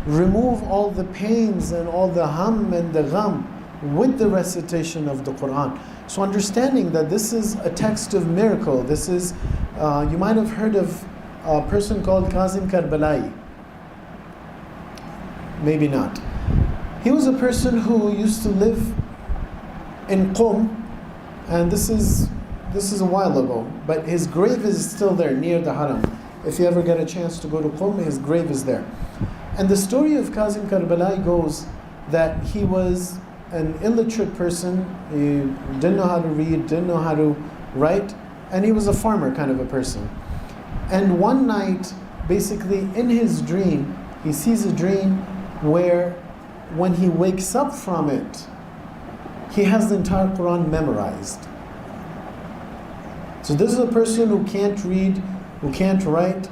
remove all the pains and all the hum and the gham with the recitation of the Quran. So understanding that this is a text of miracle. This is, you might have heard of a person called Karbala. Maybe not. He was a person who used to live in Qum, and this is a while ago, but his grave is still there near the Haram. If you ever get a chance to go to Qum, his grave is there. And the story of Karbala goes that he was an illiterate person. He didn't know how to read, didn't know how to write, and he was a farmer kind of a person. And one night, basically in his dream, he sees a dream where when he wakes up from it, he has the entire Quran memorized. So this is a person who can't read, who can't write.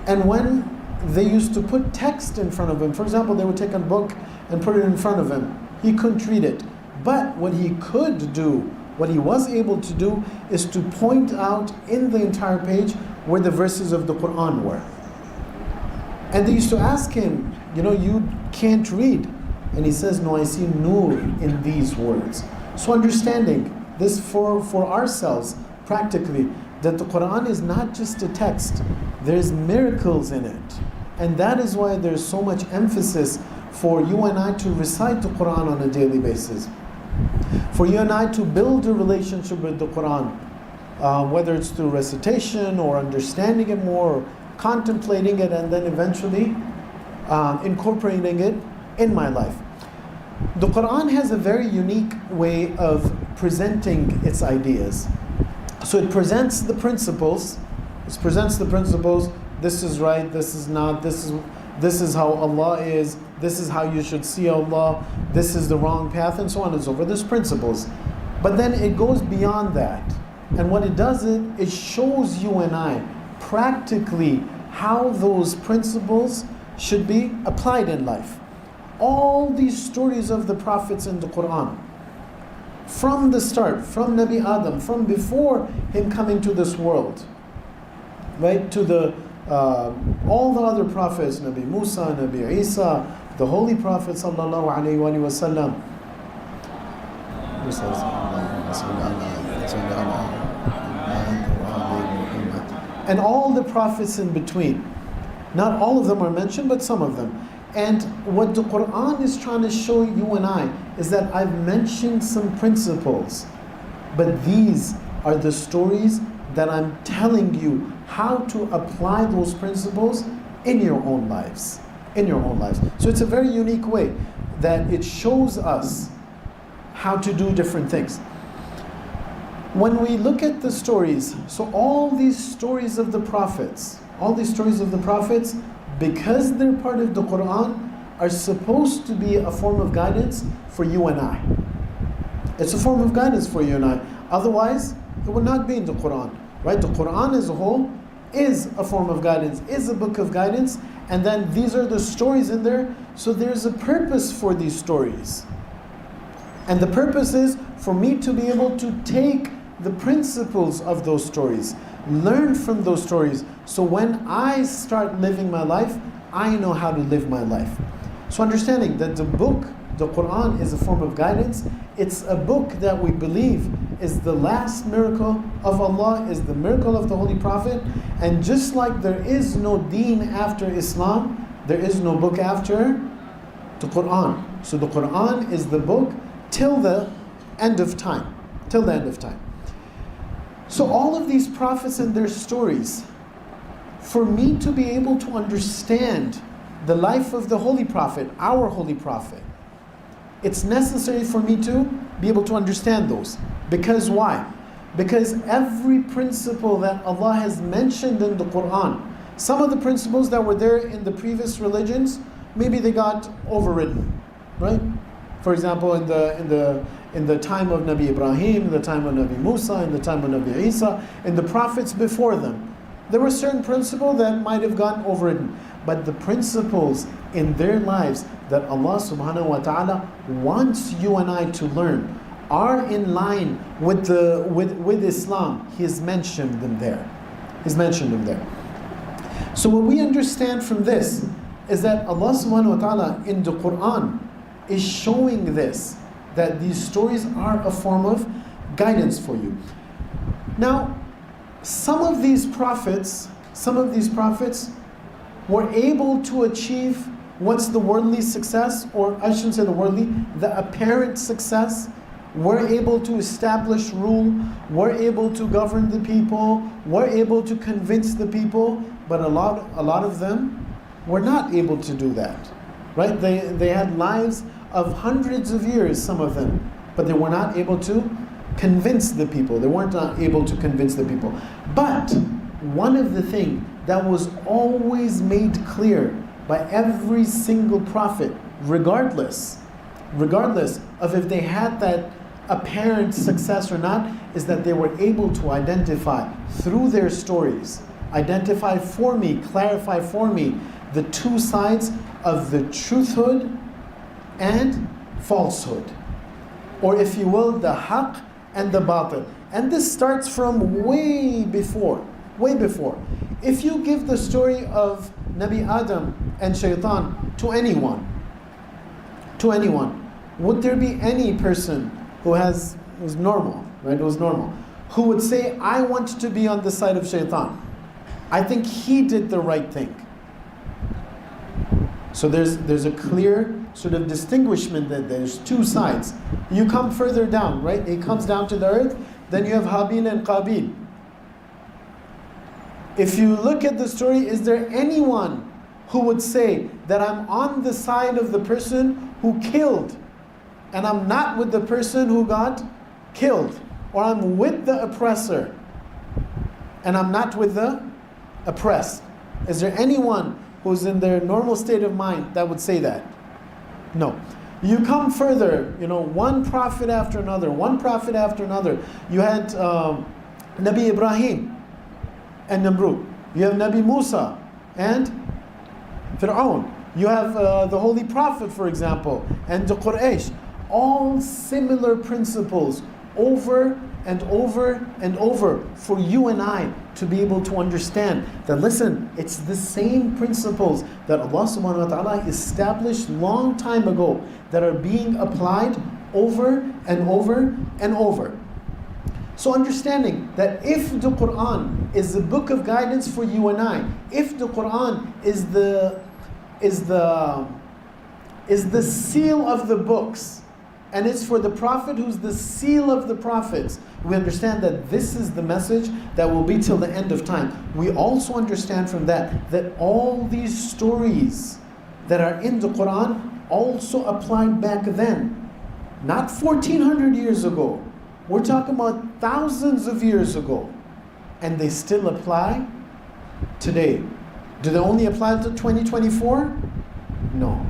And when they used to put text in front of him, for example, they would take a book and put it in front of him, he couldn't read it. But what he could do, what he was able to do, is to point out in the entire page where the verses of the Quran were. And they used to ask him, you can't read. And he says, no, I see nur in these words. So understanding this for ourselves, practically, that the Quran is not just a text. There's miracles in it. And that is why there's so much emphasis for you and I to recite the Quran on a daily basis. For you and I to build a relationship with the Quran, whether it's through recitation or understanding it more, or contemplating it, and then eventually incorporating it in my life. The Quran has a very unique way of presenting its ideas. So it presents the principles. This is right, this is not, this is how Allah is, this is how you should see Allah, this is the wrong path, and so on and so forth. There's principles. But then it goes beyond that. And what it does, it shows you and I practically how those principles should be applied in life. All these stories of the prophets in the Quran, from the start, from Nabi Adam, from before him coming to this world, right, to the all the other prophets, Nabi Musa, Nabi Isa, the Holy Prophet sallallahu alaihi wasallam. And all the prophets in between. Not all of them are mentioned, but some of them. And what the Quran is trying to show you and I is that I've mentioned some principles, but these are the stories that I'm telling you how to apply those principles in your own lives. So it's a very unique way that it shows us how to do different things. When we look at the stories, so all these stories of the prophets, because they're part of the Quran, are supposed to be a form of guidance for you and I. It's a form of guidance for you and I. Otherwise, it would not be in the Quran. Right? The Quran as a whole is a form of guidance, is a book of guidance, and then these are the stories in there, so there's a purpose for these stories. And the purpose is for me to be able to take the principles of those stories, learn from those stories, so when I start living my life, I know how to live my life. So understanding that the book, the Quran, is a form of guidance. It's a book that we believe is the last miracle of Allah, is the miracle of the Holy Prophet. And just like there is no deen after Islam, there is no book after the Quran. So the Quran is the book till the end of time. So all of these prophets and their stories, for me to be able to understand the life of the Holy Prophet, our Holy Prophet, it's necessary for me to be able to understand those. Because why? Because every principle that Allah has mentioned in the Quran, some of the principles that were there in the previous religions, maybe they got overridden, right? For example, in the time of Nabi Ibrahim, in the time of Nabi Musa, in the time of Nabi Isa, in the prophets before them, there were certain principles that might have gotten overridden. But the principles in their lives that Allah subhanahu wa ta'ala wants you and I to learn are in line with Islam. He has mentioned them there. So what we understand from this is that Allah subhanahu wa ta'ala in the Quran is showing this, that these stories are a form of guidance for you. Now, some of these prophets were able to achieve what's the worldly success, or I shouldn't say the worldly, the apparent success. Were able to establish rule, were able to govern the people, were able to convince the people, but a lot of them were not able to do that, right? They had lives of hundreds of years, some of them, but they were not able to convince the people. They weren't able to convince the people. But one of the things that was always made clear by every single prophet, regardless of if they had that apparent success or not, is that they were able to identify through their stories, identify for me, clarify for me the two sides of the truthhood and falsehood. Or if you will, the haqq and the batil. And this starts from way before. If you give the story of Nabi Adam and Shaitan to anyone, would there be any person who's normal, right? Who's normal, who would say, I want to be on the side of Shaitan. I think he did the right thing. So there's a clear sort of distinguishment that there's two sides. You come further down, right? It comes down to the earth, then you have Habil and Qabil. If you look at the story, is there anyone who would say that I'm on the side of the person who killed, and I'm not with the person who got killed? Or I'm with the oppressor, and I'm not with the oppressed? Is there anyone who's in their normal state of mind that would say that? No. You come further, one prophet after another. You had Nabi Ibrahim and Namrud. You have Nabi Musa and Fir'aun. You have the Holy Prophet, for example, and the Quraysh. All similar principles over and over and over for you and I to be able to understand that, listen, it's the same principles that Allah subhanahu wa ta'ala established long time ago that are being applied over and over and over. So understanding that if the Quran is the book of guidance for you and I, if the Quran is the seal of the books, and it's for the Prophet who's the seal of the prophets, we understand that this is the message that will be till the end of time. We also understand from that all these stories that are in the Quran also applied back then. Not 1400 years ago. We're talking about thousands of years ago. And they still apply today. Do they only apply to 2024? No.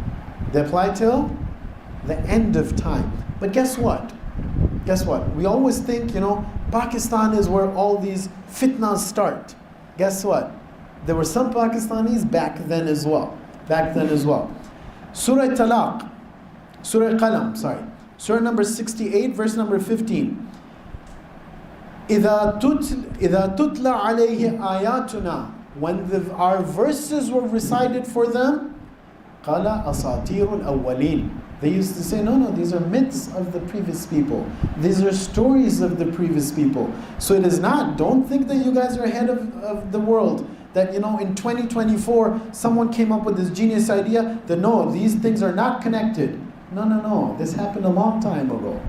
They apply till the end of time. But guess what? We always think, Pakistan is where all these fitnas start. Guess what? There were some Pakistanis back then as well. Surah Qalam, Surah number 68, verse number 15. إِذَا تُتْلَى عَلَيْهِ آيَاتُنَا. When our verses were recited for them, قَالَ أَسَاطِيرُ الْأَوَّلِينَ. They used to say, no, these are myths of the previous people. These are stories of the previous people. So it is not, don't think that you guys are ahead of the world. That, in 2024, someone came up with this genius idea that no, these things are not connected. No. This happened a long time ago.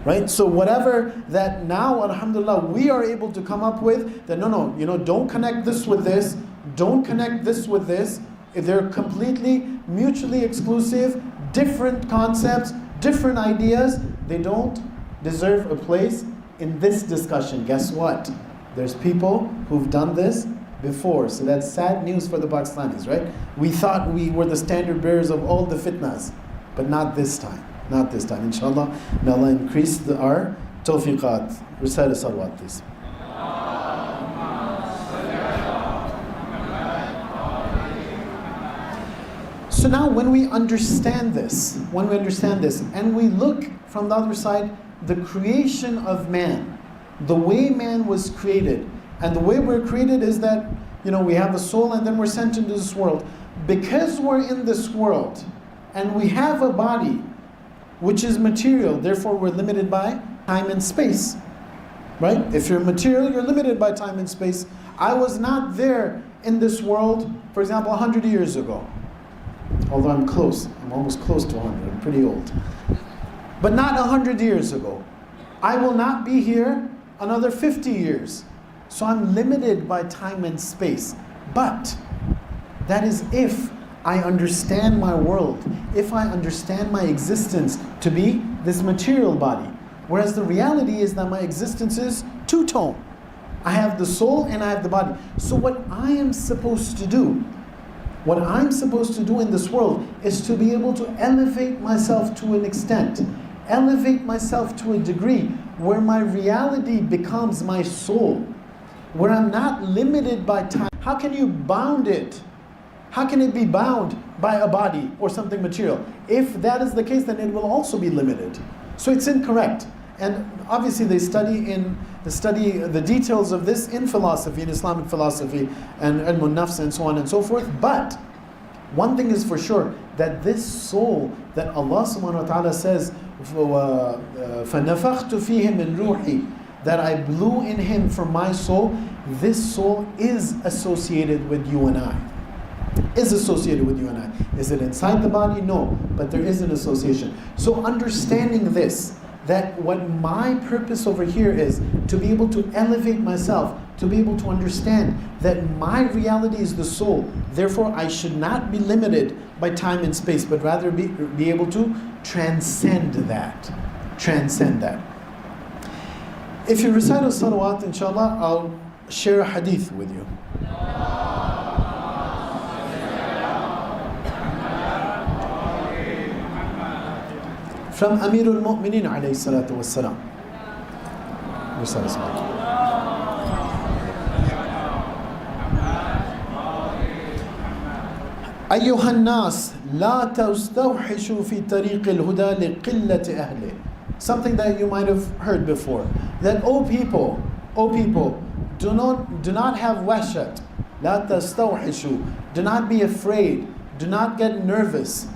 Right? So whatever that now, alhamdulillah, we are able to come up with, that no, don't connect this with this, don't connect this with this. If they're completely mutually exclusive, different concepts, different ideas, they don't deserve a place in this discussion. Guess what? There's people who've done this before. So that's sad news for the Pakistanis, right? We thought we were the standard bearers of all the fitnas, but not this time. Inshallah, may Allah increase our tawfiqat. Recite a salawat, please. So now when we understand this, and we look from the other side, the creation of man, the way man was created, and the way we're created is that we have a soul and then we're sent into this world. Because we're in this world and we have a body which is material, therefore we're limited by time and space. Right? If you're material, you're limited by time and space. I was not there in this world, for example, 100 years ago. Although I'm almost close to 100, I'm pretty old. But not 100 years ago. I will not be here another 50 years. So I'm limited by time and space. But that is if I understand my world, if I understand my existence to be this material body. Whereas the reality is that my existence is two-tone. I have the soul and I have the body. So what I am supposed to do, what I'm supposed to do in this world is to be able to elevate myself to an extent, elevate myself to a degree where my reality becomes my soul, where I'm not limited by time. How can you bound it? How can it be bound by a body or something material? If that is the case, then it will also be limited. So it's incorrect. And obviously they study the details of this in philosophy, in Islamic philosophy, and ilm nafs and so on and so forth. But one thing is for sure, that this soul that Allah subhanahu wa ta'ala says, فَنَفَخْتُ فِيهِ مِنْ رُوحِي, that I blew in him from my soul, this soul is associated with you and I. Is associated with you and I. Is it inside the body? No, but there is an association. So understanding this, that what my purpose over here is to be able to elevate myself, to be able to understand that my reality is the soul. Therefore, I should not be limited by time and space, but rather be able to transcend that. Transcend that. If you recite a salawat, inshallah, I'll share a hadith with you. From Amirul Mu'minin alayhi salatu wassalam. أيها الناس لا تستوحشوا في طريق الهدى لقلة أهله. Something that you might have heard before. That, O people, do not have washat. لا تستوحشوا. Do not be afraid. Do not get nervous.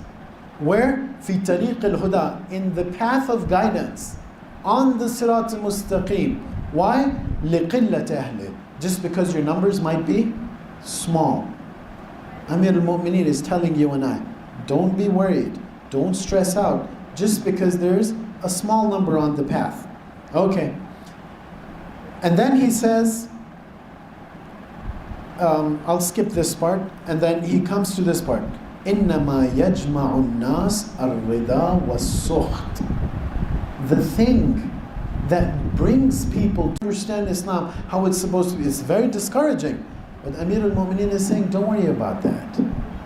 Where? في طريق الهدى, in the path of guidance, on the sirat al-mustaqim. Why? لقلة أهله. Just because your numbers might be small. Amir al-Mu'mineen is telling you and I, don't be worried, don't stress out, just because there's a small number on the path. Okay. And then he says, I'll skip this part, and then he comes to this part. إِنَّمَا يَجْمَعُ النَّاسِ الرِّضَى وَالسُّخْطِ. The thing that brings people to understand Islam, how it's supposed to be, it's very discouraging. But Amir al-Mu'mineen is saying, don't worry about that.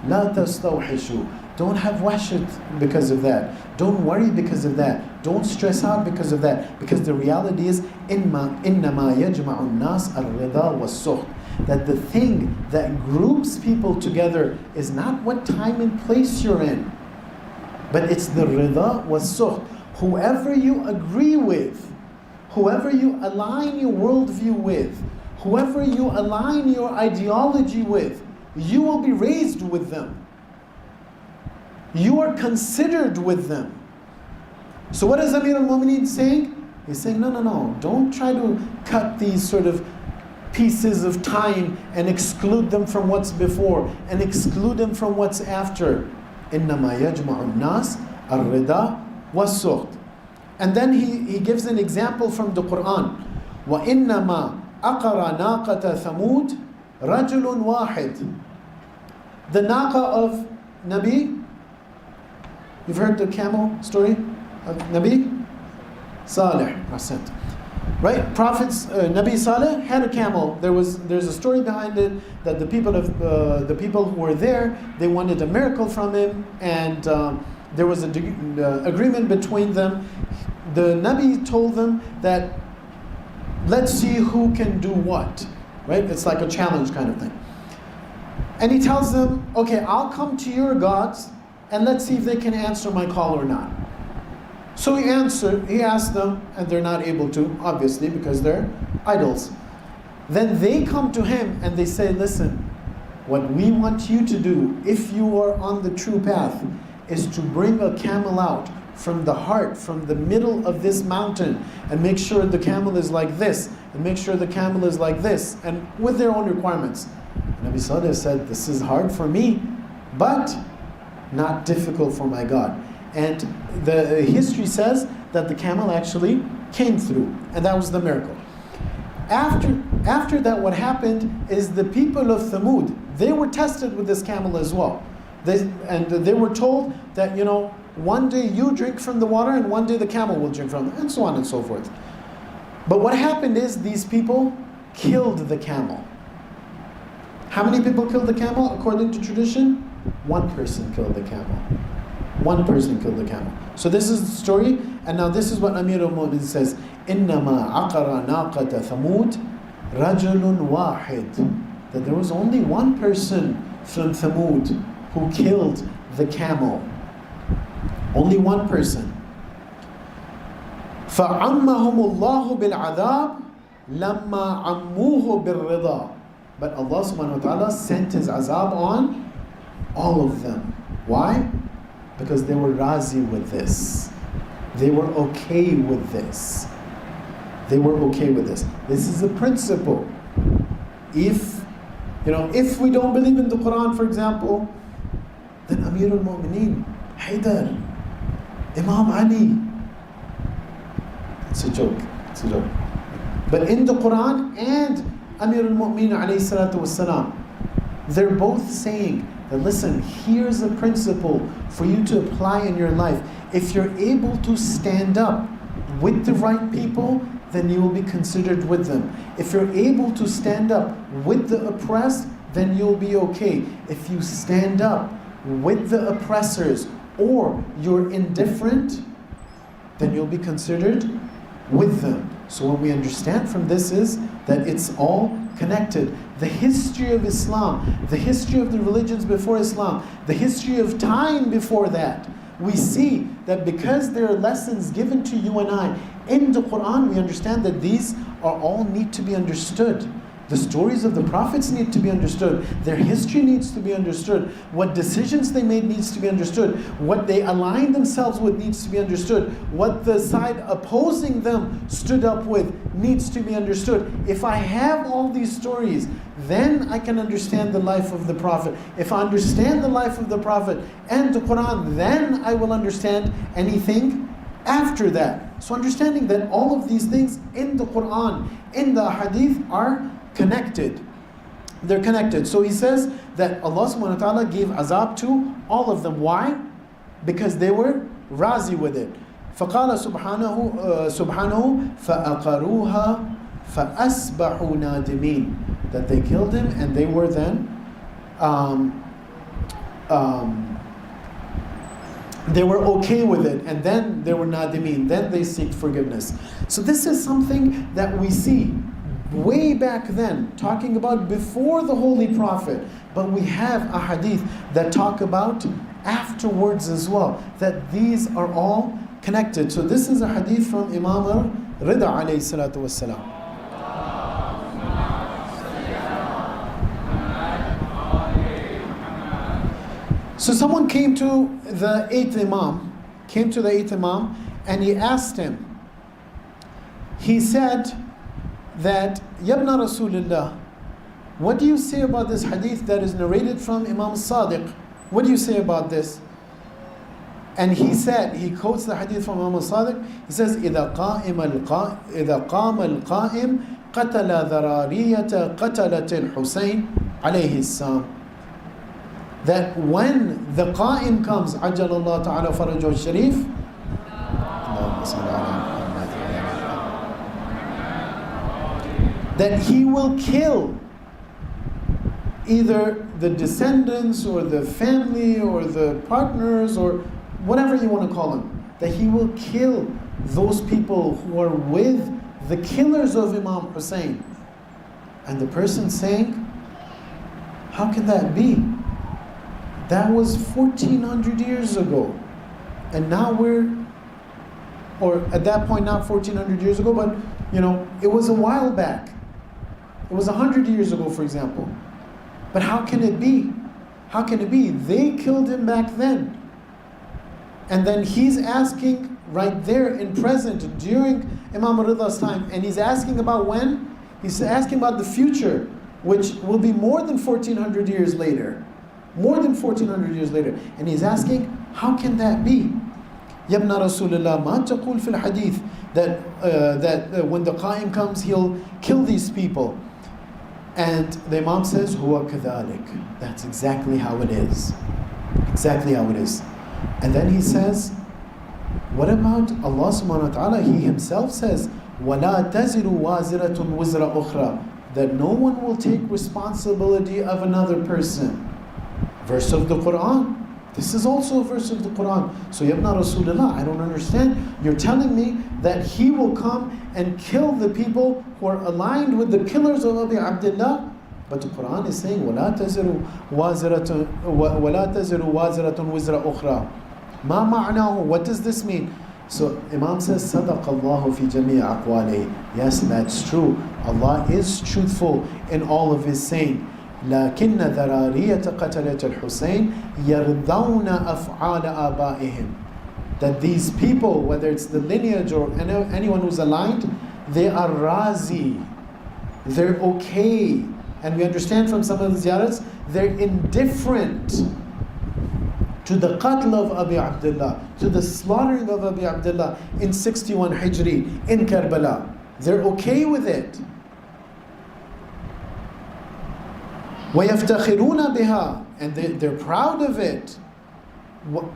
لَا تَسْتَوْحِشُوا. Don't have washit because of that. Don't worry because of that. Don't stress out because of that. Because the reality is, إِنَّمَا يَجْمَعُ النَّاسِ الرِّضَى وَالسُّخْطِ. That the thing that groups people together is not what time and place you're in, but it's the rida was suh. Whoever you agree with, whoever you align your worldview with, whoever you align your ideology with, you will be raised with them. You are considered with them. So what is Amir al-Mu'mineen saying? He's saying, no, don't try to cut these sort of pieces of time and exclude them from what's before and exclude them from what's after. إِنَّمَا يَجْمَعُ النَّاسِ الرِّضَى وَالسُّخْطِ. And then he gives an example from the Quran. وَإِنَّمَا أَقَرَ نَاقَةَ ثَمُودَ رَجُلٌ وَاحِدٌ. The naqa of Nabi, you've heard the camel story of Nabi Salih. Right? Prophets, Nabi Saleh had a camel. There's a story behind it that the people who were there, they wanted a miracle from him, and there was an agreement between them. The Nabi told them that let's see who can do what. Right? It's like a challenge kind of thing. And he tells them, okay, I'll come to your gods and let's see if they can answer my call or not. So he asked them, and they're not able to, obviously, because they're idols. Then they come to him and they say, listen, what we want you to do, if you are on the true path, is to bring a camel out from the heart, from the middle of this mountain, and make sure the camel is like this, and make sure the camel is like this, and with their own requirements. Nabi Salih said, this is hard for me, but not difficult for my God. And the history says that the camel actually came through, and that was the miracle. After that, what happened is the people of Thamud, they were tested with this camel as well. They were told that, one day you drink from the water and one day the camel will drink from it, and so on and so forth. But what happened is these people killed the camel. How many people killed the camel according to tradition? One person killed the camel. One person killed the camel. So this is the story, and now this is what Amir al-Mu'min says. إِنَّمَا عَقَرَ نَاقَةَ ثَمُودَ رَجُلٌ وَاحِدٌ. That there was only one person from Thamud who killed the camel. Only one person. فَعَمَّهُمُ اللَّهُ بِالْعَذَابِ لَمَّا عَمُّوهُ بِالرِّضَى. But Allah subhanahu wa ta'ala sent His azab on all of them. Why? Because they were razi with this. They were okay with this. They were okay with this. This is a principle. If we don't believe in the Quran, for example, then Amir al-Mu'mineen, Haydar, Imam Ali. It's a joke. It's a joke. But in the Quran and Amir al-Mu'mineen alayhi salatu wassalam, they're both saying that, listen, here's a principle for you to apply in your life. If you're able to stand up with the right people, then you will be considered with them. If you're able to stand up with the oppressed, then you'll be okay. If you stand up with the oppressors or you're indifferent, then you'll be considered with them. So what we understand from this is that it's all connected. The history of Islam, the history of the religions before Islam, the history of time before that, we see that because there are lessons given to you and I in the Quran, we understand that these are all need to be understood. The stories of the prophets need to be understood. Their history needs to be understood. What decisions they made needs to be understood. What they aligned themselves with needs to be understood. What the side opposing them stood up with needs to be understood. If I have all these stories, then I can understand the life of the Prophet. If I understand the life of the Prophet and the Quran, then I will understand anything after that. So understanding that all of these things in the Quran, in the Hadith are connected. They're connected. So he says that Allah subhanahu wa ta'ala gave azab to all of them. Why? Because they were razi with it. فَقَالَ سُبْحَانَهُ فَأَقَرُوهَا فَأَسْبَحُوا نَادِمِينَ. That they killed him and they were then they were okay with it, and then they were nadimin, then they seek forgiveness. So this is something that we see way back then, talking about before the Holy Prophet, but we have a hadith that talk about afterwards as well, that these are all connected. So this is a hadith from Imam Rida alayhi salatu wassalam. So someone came to the eighth Imam, and he asked him, he said that, Yabna Rasulullah, what do you say about this hadith that is narrated from Imam Sadiq? What do you say about this? And he said, he quotes the hadith from Imam Sadiq, he says, إِذَا قَامَ الْقَائِمِ قَتَلَ ذَرَارِيَّةَ قَتَلَةِ الْحُسَيْنِ عَلَيْهِ السَّلَامِ. That when the Qa'im comes, عَجَّلَ اللَّهُ تَعَالَى فَرَجَهُ الشَّرِيفِ, that he will kill either the descendants or the family or the partners or whatever you want to call them, that he will kill those people who are with the killers of Imam Hussein. And the person saying, how can that be? That was 1400 years ago. And now or at that point not 1400 years ago, but it was a while back. It was 100 years ago, for example. But how can it be? How can it be? They killed him back then. And then he's asking right there in present during Imam Rida's time. And he's asking about when? He's asking about the future, which will be more than 1400 years later. More than 1400 years later. And he's asking, how can that be? Yabna Rasulullah, ma taqul fil hadith. That when the Qa'im comes, he'll kill these people. And the Imam says, Huwa kadhalik. That's exactly how it is. Exactly how it is. And then he says, what about Allah subhanahu wa ta'ala? He himself says, وَلَا تَزِرُ وَازِرَةٌ وِزْرَ أُخْرَى. That no one will take responsibility of another person. Verse of the Quran. This is also a verse of the Quran. So, Yabna Rasulullah, I don't understand. You're telling me that he will come and kill the people who are aligned with the killers of Abi Abdullah? But the Quran is saying, وَلَا تَزِرُ وَازِرَةٌ وِزْرَ أُخْرَى. مَا مَعْنَاهُ. What does this mean? So Imam says, صَدَقَ اللَّهُ فِي جَمِيعِ أَقْوَالِهِ. Yes, that's true. Allah is truthful in all of His saying. لكن ذرارية قتلة الحسين يرضون أفعال آبائهم. That these people, whether it's the lineage or anyone who's aligned, they are razi. They're okay. And we understand from some of the ziyarats, they're indifferent to the qatl of Abi Abdullah, to the slaughtering of Abi Abdullah in 61 Hijri in Karbala. They're okay with it. وَيَفْتَخِرُونَ بِهَا. And they're proud of it.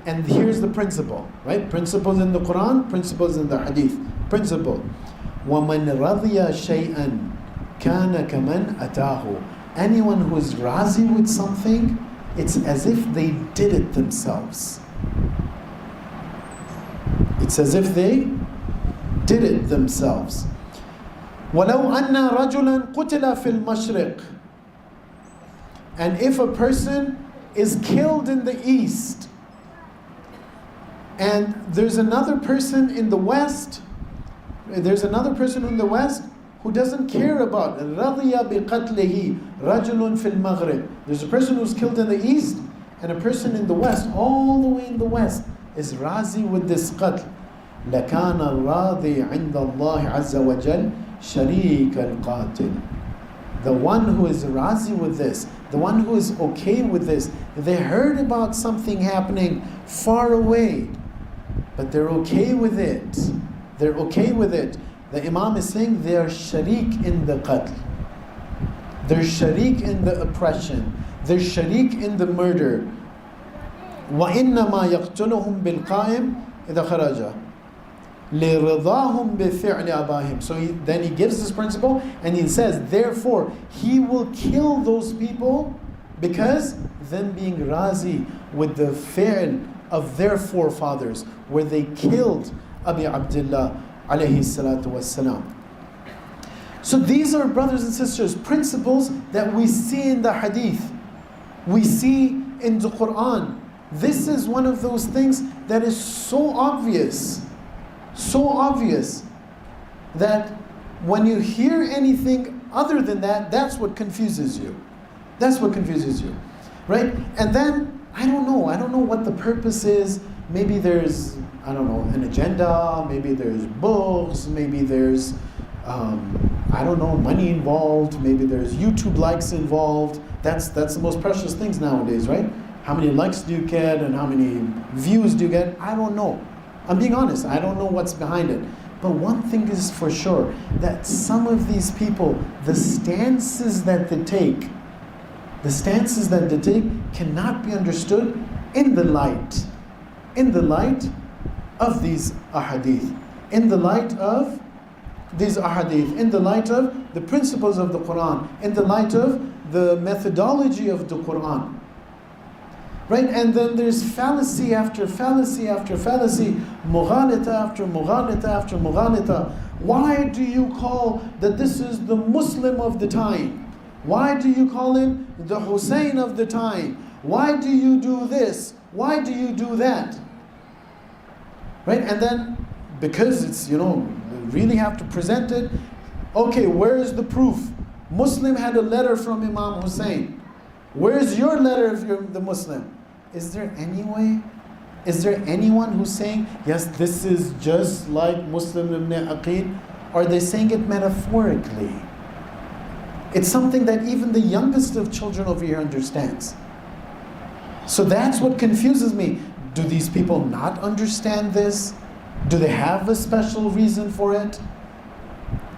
And here's the principle, right? Principles in the Quran, principles in the Hadith. Principle. وَمَنْ رَضِيَ شَيْئًا كَانَ كَمَنْ أَتَاهُ. Anyone who is razi with something, it's as if they did it themselves. It's as if they did it themselves. وَلَوْ أَنَّ رَجُلًا قُتِلَ فِي الْمَشْرِقِ. And if a person is killed in the east, and there's another person in the west, who doesn't care about رَضِيَ بِقَتْلِهِ رَجُلٌ فِي الْمَغْرِبِ. There's a person who's killed in the east, and a person in the west, all the way in the west, is razi with this qatl. لَكَانَ الرَّاضِي عِنْدَ اللَّهِ عَزَّ وَجَلَّ شَرِيكَ الْقَاتِلِ. The one who is razi with this, the one who is okay with this, they heard about something happening far away, but they're okay with it. They're okay with it. The Imam is saying they are sharik in the qatl. They're sharik in the oppression. They're sharik in the murder. وَإِنَّمَا يَقْتُلُهُمْ بِالْقَائِمِ إِذَا خَرَجَ لِرِضَاهُمْ بِفِعْلِ أَبَاهِمْ. So then he gives this principle and he says, therefore, he will kill those people because them being razi with the fi'l of their forefathers, where they killed Abi Abdullah alayhi salatu wassalam. So these are, brothers and sisters, principles that we see in the hadith, we see in the Quran. This is one of those things that is so obvious that when you hear anything other than that, that's what confuses you. That's what confuses you, right? And then I don't know what the purpose is. Maybe there's, I don't know, an agenda. Maybe there's books. Maybe there's I don't know, money involved. Maybe there's YouTube likes involved. That's the most precious things nowadays, right? How many likes do you get and how many views do you get? I don't know. I'm being honest, I don't know what's behind it. But one thing is for sure, that some of these people, the stances that they take cannot be understood in the light of these ahadith, in the light of the principles of the Quran, in the light of the methodology of the Quran. Right? And then there's fallacy after fallacy after fallacy, mughalita after mughalita after mughalita. Why do you call that this is the Muslim of the time? Why do you call him the Hussein of the time? Why do you do this? Why do you do that? Right? And then, because it's, you really have to present it, okay, where is the proof? Muslim had a letter from Imam Hussein. Where's your letter if you're the Muslim? Is there any way? Is there anyone who's saying, yes, this is just like Muslim ibn Aqil? Or are they saying it metaphorically? It's something that even the youngest of children over here understands. So that's what confuses me. Do these people not understand this? Do they have a special reason for it?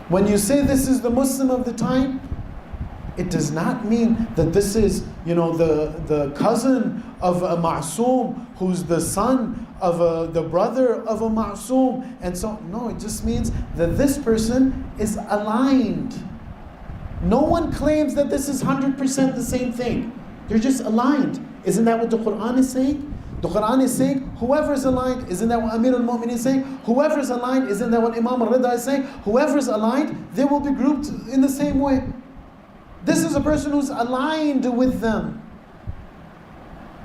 When you say this is the Muslim of the time, it does not mean that this is, the cousin of a ma'soom, who's the son of the brother of a ma'soom, and so no, it just means that this person is aligned. No one claims that this is 100% the same thing. They're just aligned. Isn't that what the Quran is saying? The Quran is saying, whoever is aligned, isn't that what Amir al-Mu'minin is saying? Whoever is aligned, isn't that what Imam al-Rida is saying? Whoever is aligned, they will be grouped in the same way. This is a person who's aligned with them.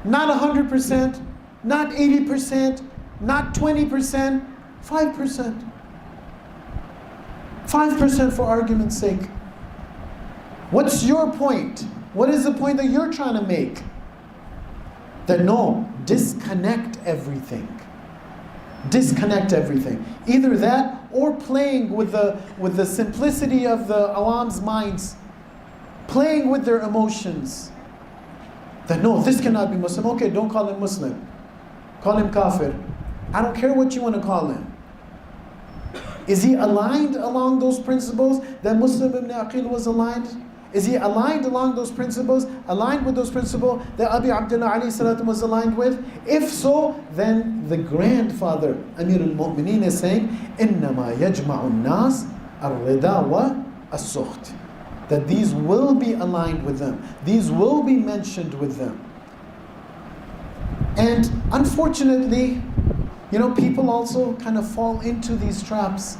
Not 100%, not 80%, not 20%, 5%. 5% for argument's sake. What's your point? What is the point that you're trying to make? That no, disconnect everything. Disconnect everything. Either that or playing with the simplicity of the awam's minds. Playing with their emotions. That no, this cannot be Muslim. Okay, don't call him Muslim. Call him kafir. I don't care what you want to call him. Is he aligned along those principles that Muslim ibn Aqil was aligned? Is he aligned along those principles? Aligned with those principles that Abi Abdullah alayhi salatu was aligned with? If so, then the grandfather Amir al-Mu'minin is saying, إِنَّمَا يَجْمَعُ النَّاسِ الرِّضَى وَالسُّخْتِ. That these will be aligned with them. These will be mentioned with them. And unfortunately, people also kind of fall into these traps.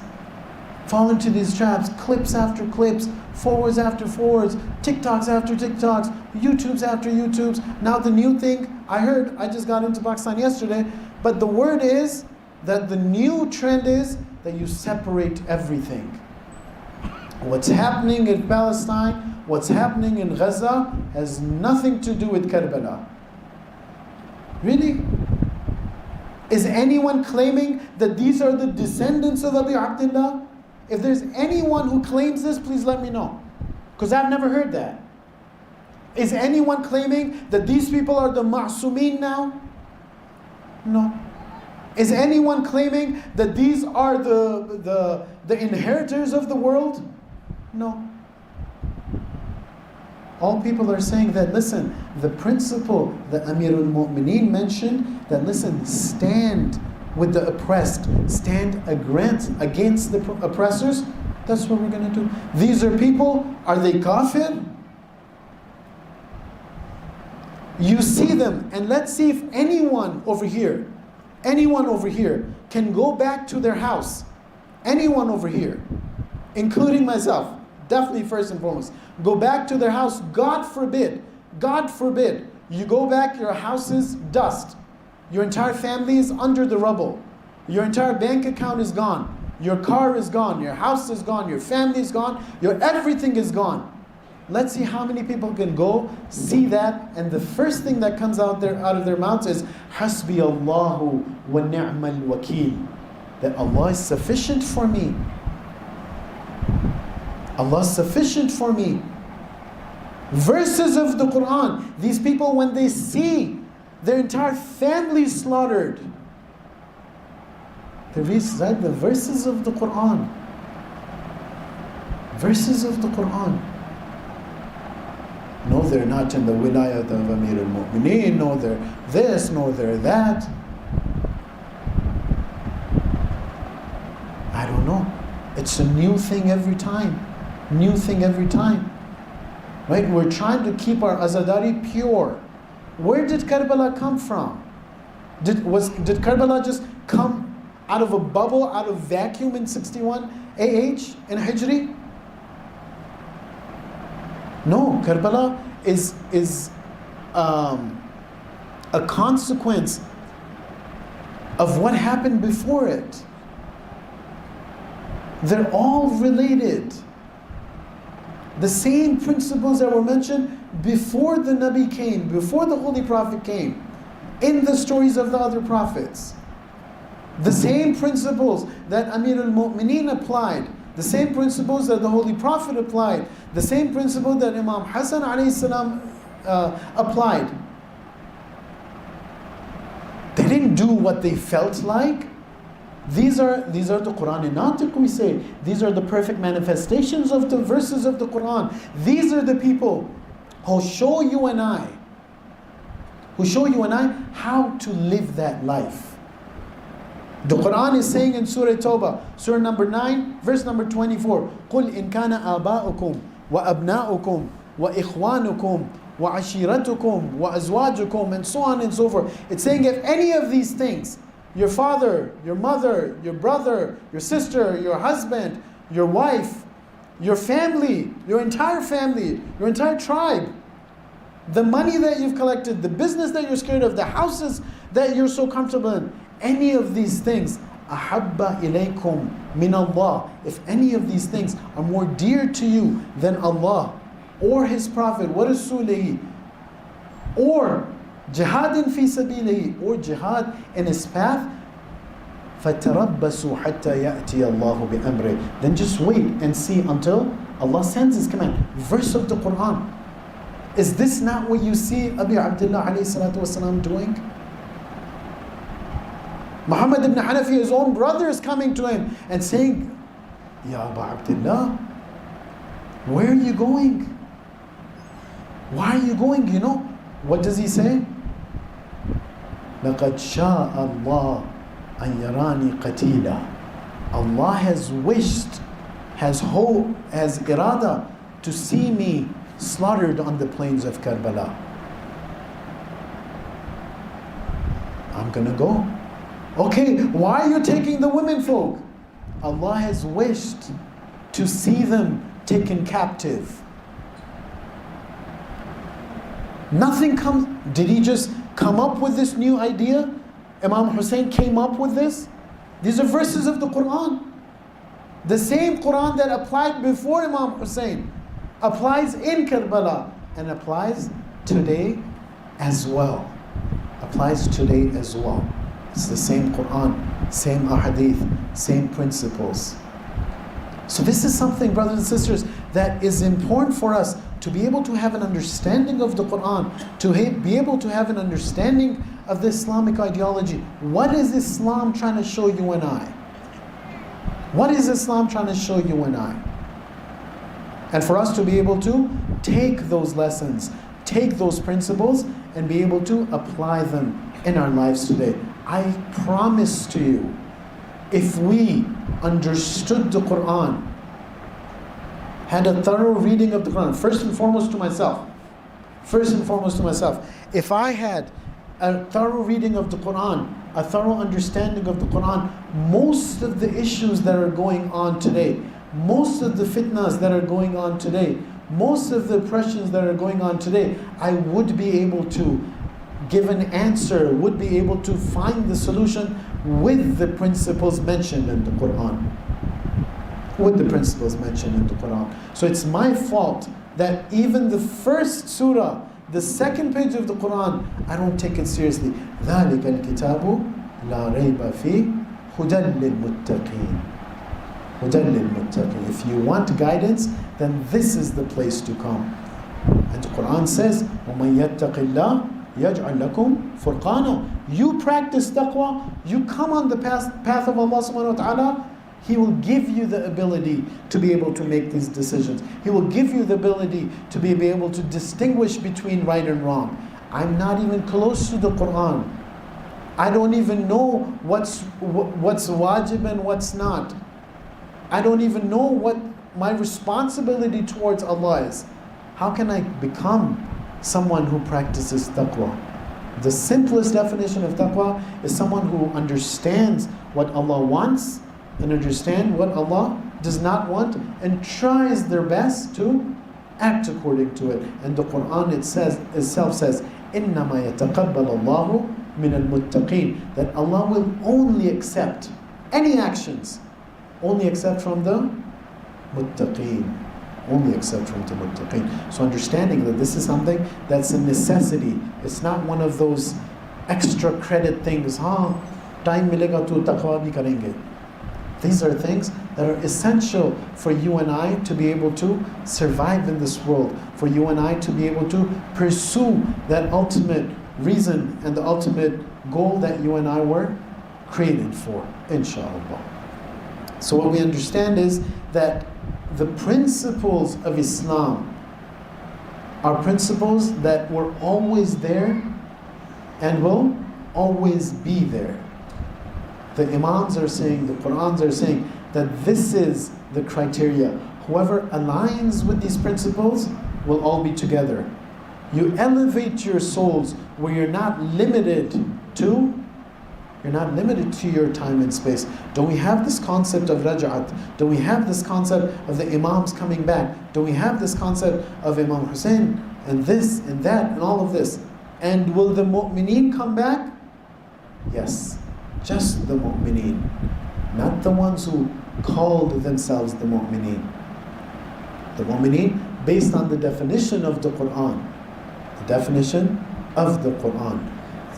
Clips after clips, forwards after forwards, TikToks after TikToks, YouTubes after YouTubes. Now the new thing, I just got into Pakistan yesterday, but the word is that the new trend is that you separate everything. What's happening in Palestine, what's happening in Gaza has nothing to do with Karbala. Really? Is anyone claiming that these are the descendants of Abi Abdullah? If there's anyone who claims this, please let me know. Because I've never heard that. Is anyone claiming that these people are the ma'sumin now? No. Is anyone claiming that these are the inheritors of the world? No. All people are saying that, listen, the principle that Amir al-Mu'minin mentioned, that listen, stand with the oppressed, stand against the oppressors, that's what we're going to do. These are people, are they kafir? You see them, and let's see if anyone over here can go back to their house. Anyone over here, including myself, definitely first and foremost, go back to their house. God forbid, you go back, your house is dust. Your entire family is under the rubble. Your entire bank account is gone. Your car is gone. Your house is gone. Your family is gone. Your everything is gone. Let's see how many people can go see that, and the first thing that comes out of their mouths is Hasbi Allahu wa ni'mal wakil. That Allah is sufficient for me. Allah is sufficient for me. Verses of the Quran. These people, when they see their entire family slaughtered, they recite the verses of the Quran. Verses of the Quran. No, they're not in the wilayat of Amir al-Mu'mineen. No, they're this. No, they're that. I don't know. It's a new thing every time. New thing every time. Right? We're trying to keep our azadari pure. Where did Karbala come from? Did Karbala just come out of a bubble, out of vacuum in 61 AH in Hijri? No, Karbala is a consequence of what happened before it. They're all related. The same principles that were mentioned before the Nabi came, before the Holy Prophet came, in the stories of the other prophets. The same principles that Amir al-Mu'mineen applied, the same principles that the Holy Prophet applied, the same principle that Imam Hassan alayhi salam applied. They didn't do what they felt like. These are the Quran Natiq, we say. These are the perfect manifestations of the verses of the Quran. These are the people who show you and I how to live that life. The Quran is saying in Surah Tawbah, Surah number 9, verse number 24, قُلْ إِنْ كَانَ آبَاؤُكُمْ وَأَبْنَاؤُكُمْ وَإِخْوَانُكُمْ وَعَشِيرَتُكُمْ وَأَزْوَاجُكُمْ, and so on and so forth. It's saying if any of these things, your father, your mother, your brother, your sister, your husband, your wife, your family, your entire tribe, the money that you've collected, the business that you're scared of, the houses that you're so comfortable in, any of these things, أَحَبَّ إِلَيْكُمْ مِنَ اللَّهِ, if any of these things are more dear to you than Allah or His Prophet, وَرَسُولِهِ, or jihadin fi sabilihi, or jihad in His path, فَتَرَبَّسُوا حَتَّى يَأْتِيَ اللَّهُ بِأَمْرِهِ, then just wait and see until Allah sends His command. Verse of the Quran. Is this not what you see Abi Abdullah alayhi salatu wasalam doing? Muhammad ibn Hanafi, his own brother, is coming to him and saying, Ya Abu Abdullah, where are you going? Why are you going? You know, what does he say? لَقَدْ شَاءَ اللَّهُ أَنْ يَرَانِي قَتِيلًا. Allah has wished, has irada to see me slaughtered on the plains of Karbala. I'm gonna go. Okay, why are you taking the women folk? Allah has wished to see them taken captive. Nothing comes. Did he just come up with this new idea? Imam Hussein came up with this? These are verses of the Quran. The same Quran that applied before Imam Hussein applies in Karbala and applies today as well. Applies today as well. It's the same Quran, same ahadith, same principles. So this is something, brothers and sisters, that is important for us to be able to have an understanding of the Quran, to be able to have an understanding of the Islamic ideology. What is Islam trying to show you and I? What is Islam trying to show you and I? And for us to be able to take those lessons, take those principles, and be able to apply them in our lives today. I promise to you, if we understood the Quran, had a thorough reading of the Quran, first and foremost to myself, if I had a thorough reading of the Quran, a thorough understanding of the Quran, most of the issues that are going on today, most of the fitnas that are going on today, most of the oppressions that are going on today, I would be able to give an answer, would be able to find the solution with the principles mentioned in the Quran. With the principles mentioned in the Quran. So it's my fault that even the first surah, the second page of the Quran, I don't take it seriously. ذَلِكَ الْكِتَابُ لَا رَيْبَ فِيهِ هُدًى لِلْمُتَّقِينَ. هُدًى لِلْمُتَّقِينَ. If you want guidance, then this is the place to come. And the Quran says, وَمَنْ يَتَّقِ اللَّهِ يَجْعَلْ لَكُمْ فُرْقَانًا. You practice taqwa, you come on the path of Allah subhanahu wa ta'ala, He will give you the ability to be able to make these decisions. He will give you the ability to be able to distinguish between right and wrong. I'm not even close to the Quran. I don't even know what's wajib and what's not. I don't even know what my responsibility towards Allah is. How can I become someone who practices taqwa? The simplest definition of taqwa is someone who understands what Allah wants and understand what Allah does not want and tries their best to act according to it. And the Quran itself says, إِنَّمَا يَتَقَبَّلَ اللَّهُ مِنَ الْمُتَّقِينَ, that Allah will only accept any actions, only accept from the muttaqeen. only except from the muttaqeen. So understanding that this is something that's a necessity. It's not one of those extra credit things. Time milega to taqwa bhi karenge. These are things that are essential for you and I to be able to survive in this world, for you and I to be able to pursue that ultimate reason and the ultimate goal that you and I were created for, inshallah. So what we understand is that the principles of Islam are principles that were always there and will always be there. The Imams are saying, the Qur'ans are saying that this is the criteria. Whoever aligns with these principles will all be together. You elevate your souls where you're not limited to your time and space. Don't we have this concept of raj'at? Don't we have this concept of the Imams coming back? Don't we have this concept of Imam Hussein and this and that and all of this? And will the mu'mineen come back? Yes. Just the mu'mineen, not the ones who called themselves the mu'mineen. The mu'mineen based on the definition of the Qur'an. The definition of the Qur'an.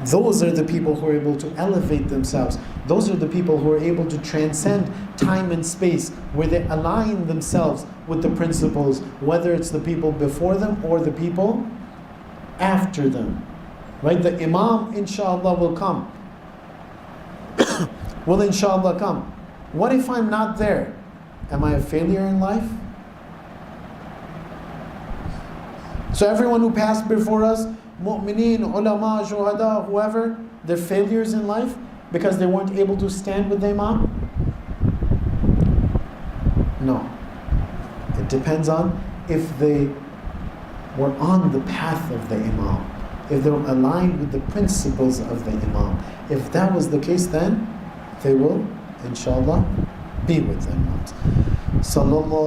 Those are the people who are able to elevate themselves. Those are the people who are able to transcend time and space, where they align themselves with the principles, whether it's the people before them or the people after them. Right? The Imam, inshallah, will come. Will inshallah come. What if I'm not there? Am I a failure in life? So everyone who passed before us, mu'mineen, ulama, shuhada, whoever, they're failures in life because they weren't able to stand with the Imam? No. It depends on if they were on the path of the Imam, if they were aligned with the principles of the Imam. If that was the case, then they will, inshallah, be with the Imams. Sallallahu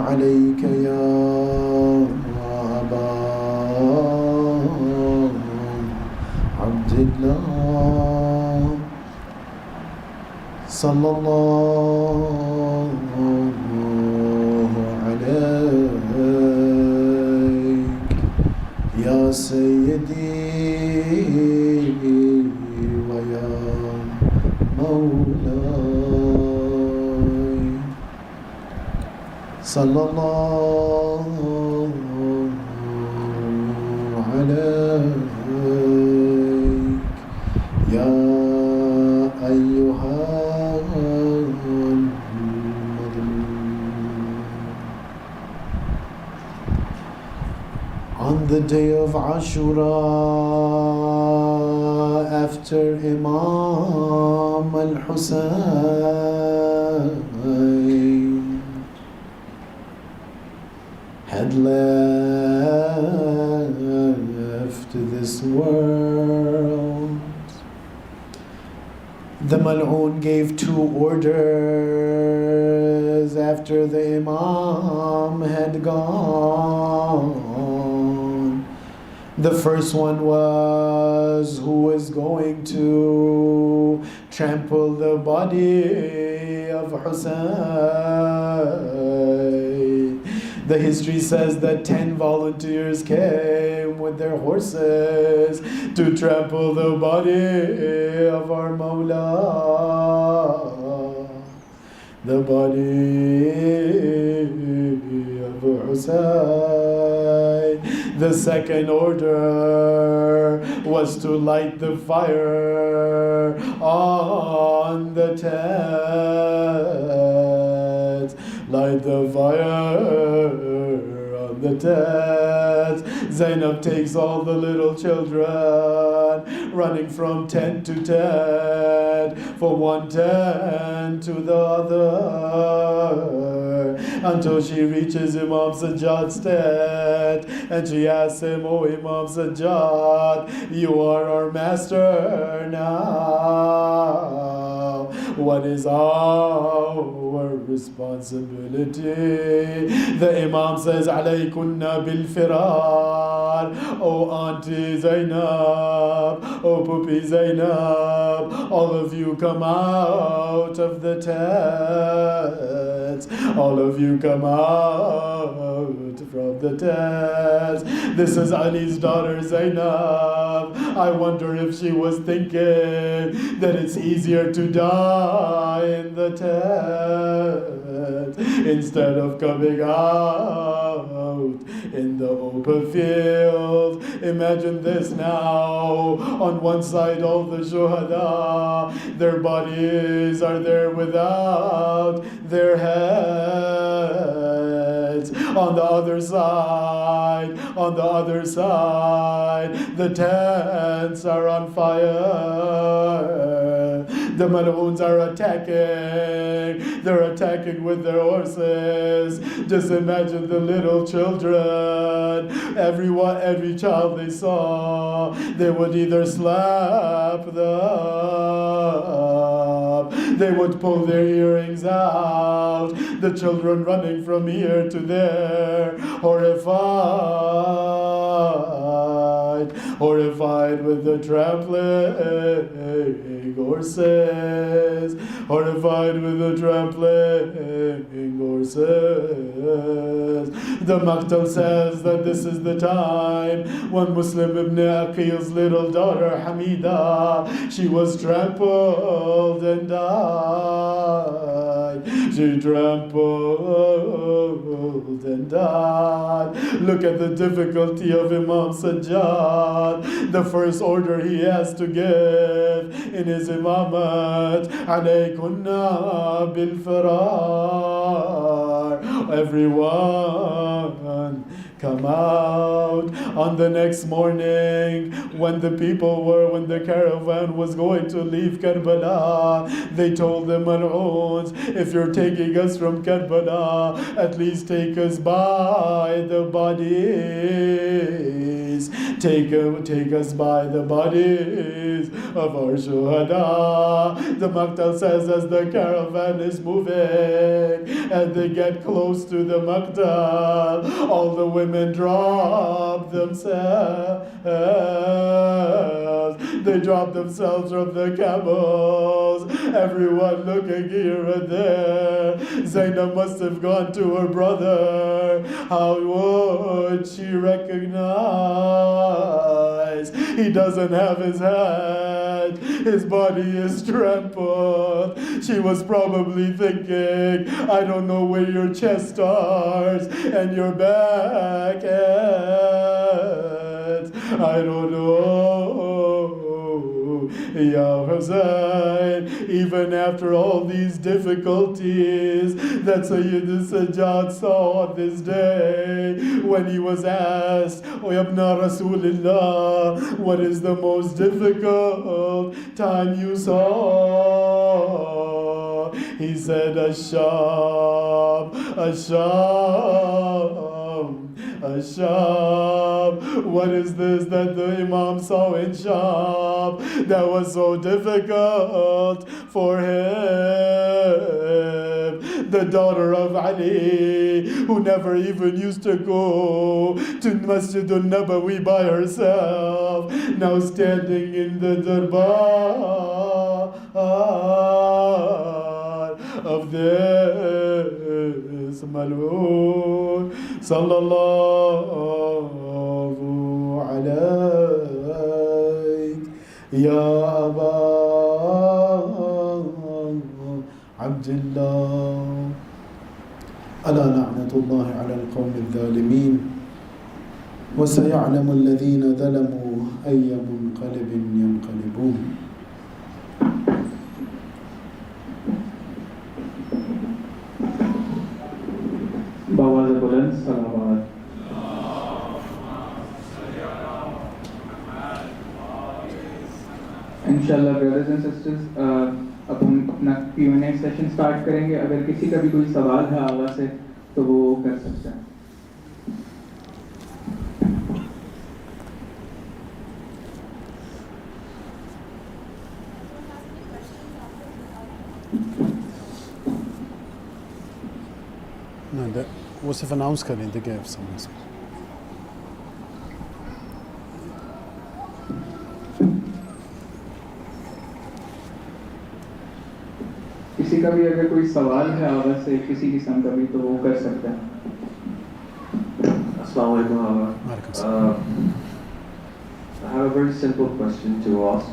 alayka ya Aba Abdillah. Sallallahu alayka ya Syed. Sallallahu alayk ya ayyuhal madlum. On the day of Ashura, after Imam al-Husayn had left this world, the Mal'un gave two orders after the Imam had gone. The first one was, who was going to trample the body of Hussein? The history says that 10 volunteers came with their horses to trample the body of our Mawla, the body of Hussein. The second order was to light the fire on the tent. Light the fire on the tent. Zainab takes all the little children, running from tent to tent, from one tent to the other, until she reaches Imam Sajjad's tent, and she asks him, "Oh Imam Sajjad, you are our master now. What is our responsibility. The Imam says, "Alaykunna bil firar." Oh Auntie Zainab, oh Puppy Zainab, all of you come out of the tents. All of you come out from the tents. This is Ali's daughter Zainab. I wonder if she was thinking that it's easier to die in the tent instead of coming out in the open field. Imagine this now. On one side, all the shuhada, their bodies are there without their heads. On the other side, the tents are on fire. The Mal'oons are attacking. They're attacking with their horses. Just imagine the little children. Every child they saw, they would either slap them, they would pull their earrings out. The children running from here to there, horrified with the trampling horses, The Maqtal says that this is the time when Muslim ibn Aqil's little daughter Hamida, she was trampled and died. She trampled and died. Look at the difficulty of Imam Sajjad. The first order he has to give in his imamat, alaykunna bil farar. Everyone come out. On the next morning, when the caravan was going to leave Karbala, they told the Mal'oons, if you're taking us from Karbala, at least take us by the bodies. Take us by the bodies of our shuhada. The Maqtal says as the caravan is moving and they get close to the Maqtal, all the women drop themselves. They drop themselves from the camels. Everyone looking here and there. Zainab must have gone to her brother. How would she recognize? He doesn't have his head. His body is trampled. She was probably thinking, I don't know where your chest starts and your back ends. I don't know. Ya Hussein, even after all these difficulties that Sayyid Sajjad saw on this day, when he was asked, O Yabna Rasulillah, what is the most difficult time you saw? He said, Asham, Asham, Asham. What is this that the Imam saw in Sham that was so difficult for him? The daughter of Ali, who never even used to go to Masjid al-Nabawi by herself, now standing in the darbar of this Mal'oon. Sallallahu alayk Ya Aba Abdullah. Ala la'natullahi ala al-qawmi al-dhalimin. وسيعلم الذين ظلموا أي منقلب ينقلبون. बावाज़ बुलंद सलावत। इंशाल्लाह brothers and sisters, अब हम अपना Q&A session start करेंगे। अगर किसी का भी कोई सवाल है आवाज़ से तो वो कर सकते हैं। वो सिर्फ अनाउंस कर रही थी कि किसी का भी अगर कोई सवाल है आवाज़ से किसी किस्म का भी तो वो कर सकता है. Assalamu alaikum. I have a very simple question to ask.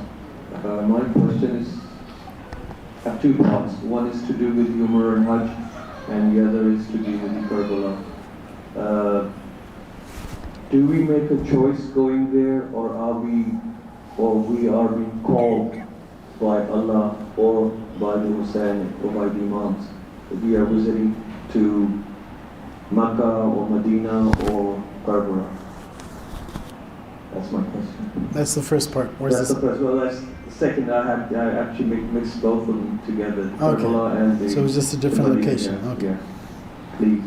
My question is have two parts. One is to do with Umrah and Hajj, and the other is to do with the Karbala. Do we make a choice going there, or we are being called by Allah or by the Hussein or by the Imams? We are visiting to Makkah or Medina or Karbala. That's my question. That's the first part. Where's that's this? the first. Well, that's the second. I actually mixed both of them together. Okay. Karbala and the. So it was just a different Medina, location. yeah, Okay. Yeah. Please.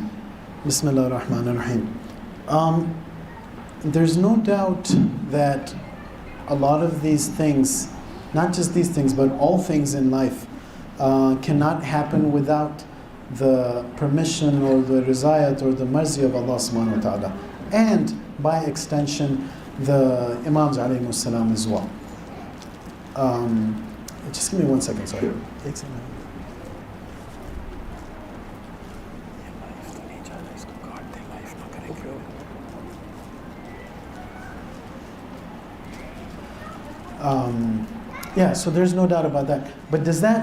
Bismillah ar-Rahman ar-Rahim. There's no doubt that a lot of these things, not just these things, but all things in life, cannot happen without the permission or the rizayat or the marzi of Allah subhanahu wa ta'ala. And by extension, the Imams alayhimus salam as well. Just give me 1 second, sorry. Sure. Yeah, so there's no doubt about that. But does that